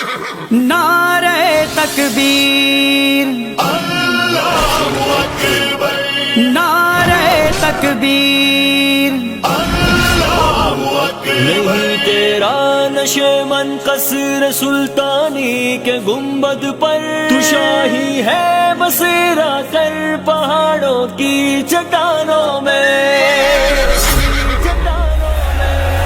نعرہ تکبیر، اللہ اکبر، نعرہ تکبیر، اللہ اکبر۔ نہیں تیرا نشے من قصر سلطانی کے گنبد پر، تو شاہی ہے بسیرا کر پہاڑوں کی چٹانوں میں،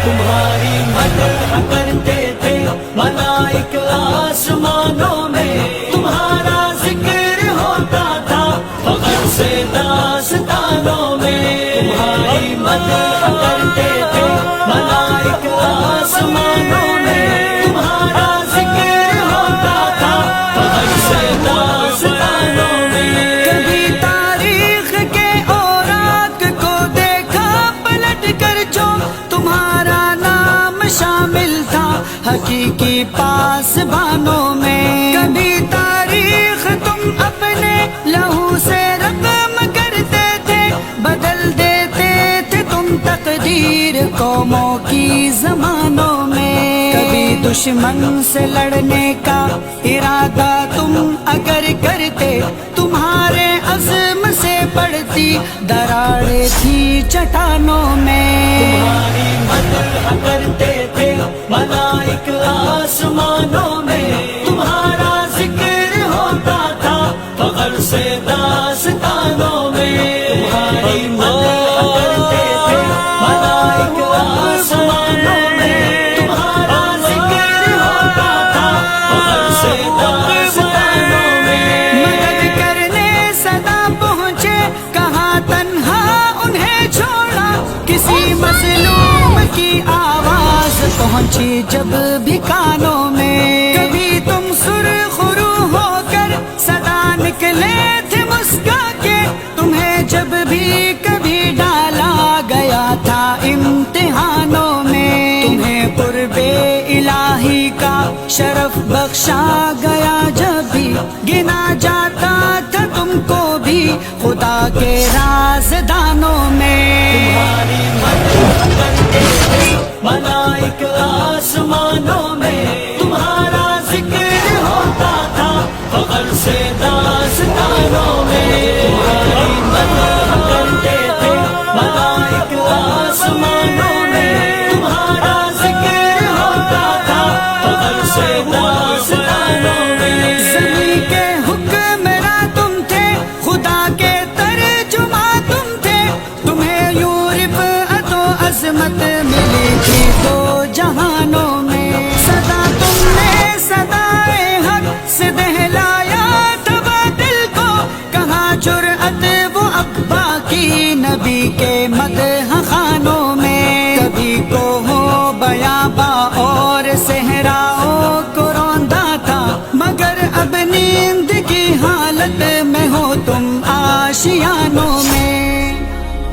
تمہاری مدح کرتے تھے ملائک آسمانوں میں، تمہارا ذکر ہوتا تھا فخر سے داستانوں میں، تمہاری مدح کرتے تھے ملائک آسمانوں میں، تمہارا ذکر ہوتا تھا فخر سے داستانوں میں۔ کبھی تاریخ کے اوراق کو دیکھا پلٹ کر جو تمہارا نام شامل تھا حقیقی پاسبانوں میں، کبھی تاریخ تم اپنے لہو سے رقم کرتے تھے، بدل دیتے تھے تم تقدیر قوموں کی زمانوں میں، کبھی دشمن سے لڑنے کا ارادہ تم اگر کرتے، تمہارے عزم سے پڑتی دراڑیں تھی چٹانوں میں، تمہاری مدح کرتے تھے ملائک آسمانوں میں، تمہارا ذکر ہوتا تھا فخر سے داستانوں میں، تمہاری مدح کرتے تھے ملائک آسمانوں میں، تمہارا ذکر ہوتا تھا فخر سے داستانوں میں۔ مدد کرنے صدا پہنچے کہاں تنہا انہیں چھوڑا، کسی مظلوم کی آواز پہنچی جب بھی کانوں میں، کبھی تم سرخ رو ہو کر صدا نکلے تھے مسکا کے، تمہیں جب بھی کبھی ڈالا گیا تھا امتحانوں میں، تمہیں قرب الہی کا شرف بخشا گیا جب بھی گنا جاتا تھا تم کو بھی خدا کے رازدانوں میں، تمہاری مدح کرتے تھے ملائک آسمانوں میں، تمہارا ذکر ہوتا تھا فخر سے داستانوں میں، تمہاری مدح کرتے تھے ملائک آسمانوں میں، تمہارا ذکر ہوتا تھا فخر سے داستانوں میں۔ زمین کے حکمراں تم تھے، خدا کے ترجمہ تم تھے، تمہیں یوں رفعت و عظمت ملی تھی دو جہانوں میں، صدا تم نے صدائے حق سے دہلایا تھا باطل کو، کہاں جرأت وہ اقبا کی نبی کے مدح خانوں میں، کبھی کو ہو بیابا اور صحراؤں کو روندا تھا، مگر اب نیند کی حالت میں ہو تم آشیانوں میں،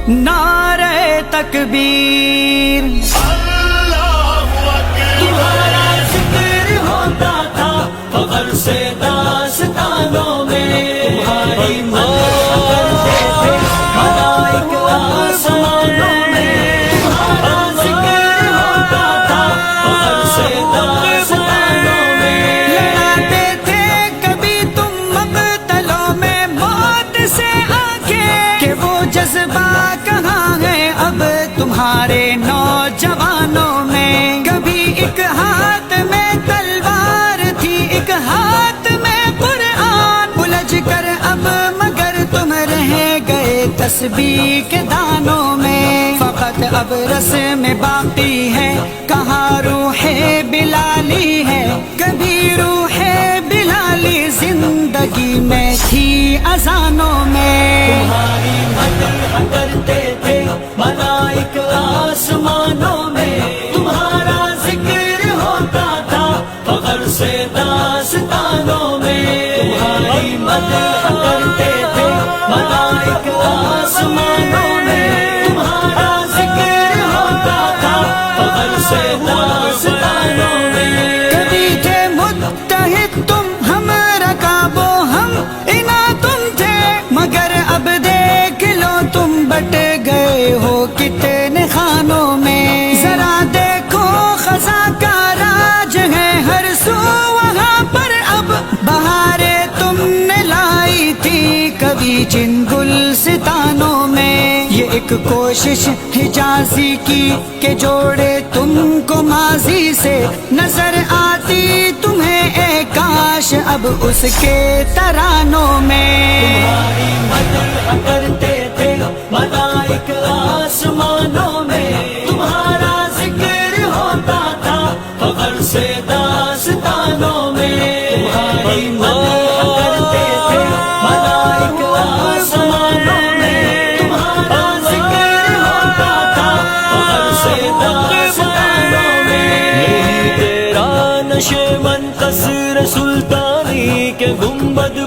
نعرہ تکبیر، اللہ اکبر، تمہارا ذکر ہوتا تھا فخر سے داستانوں میں، تمہاری مدح کرتے تھے ملائک آسمانوں میں، تمہارا ذکر ہوتا تھا فخر سے داستانوں میں، لڑاتے تھے کبھی تم مقتلوں میں موت سے آنکھیں، کہ وہ جذبہ کہاں ہے اب تمہارے نوجوانوں میں، کبھی ایک ہاتھ میں تلوار تھی ایک ہاتھ میں قرآن، الجھ کر اب مگر تم رہ گئے تسبیح کے دانوں میں، فقط اب رسم باقی ہے کہاں روح بلالی ہے، کبھی روح بلالی زندگی میں تھی اذانوں میں، تمہاری مدح کرتے تھے ملائک آسمانوں میں، تمہارا ذکر ہوتا تھا فخر سے داستانوں میں، تمہاری مدح کرتے تھے ملائک آسمانوں میں، تمہارا ذکر ہوتا تھا فخر سے داستانوں میں۔ کبھی تھے متحد تم ہم رکاب و ہم انا تم تھے، مگر اب دیکھ ایک کوشش حجازی کی کہ جوڑے تم کو ماضی سے، نظر آتی تمہیں اے کاش اب اس کے ترانوں میں۔ تمہاری مدح کرتے تھے ملائک آسمانوں میں، تمہارا ذکر ہوتا تھا فخر سے داستانوں میں۔ تمہاری مدح کرتے تھے ملائک آسمانوں میں، تمہارا ذکر ہوتا تھا فخر سے داستانوں میں۔ یہی تیرا نشے من قصر سلطانی کے گنبد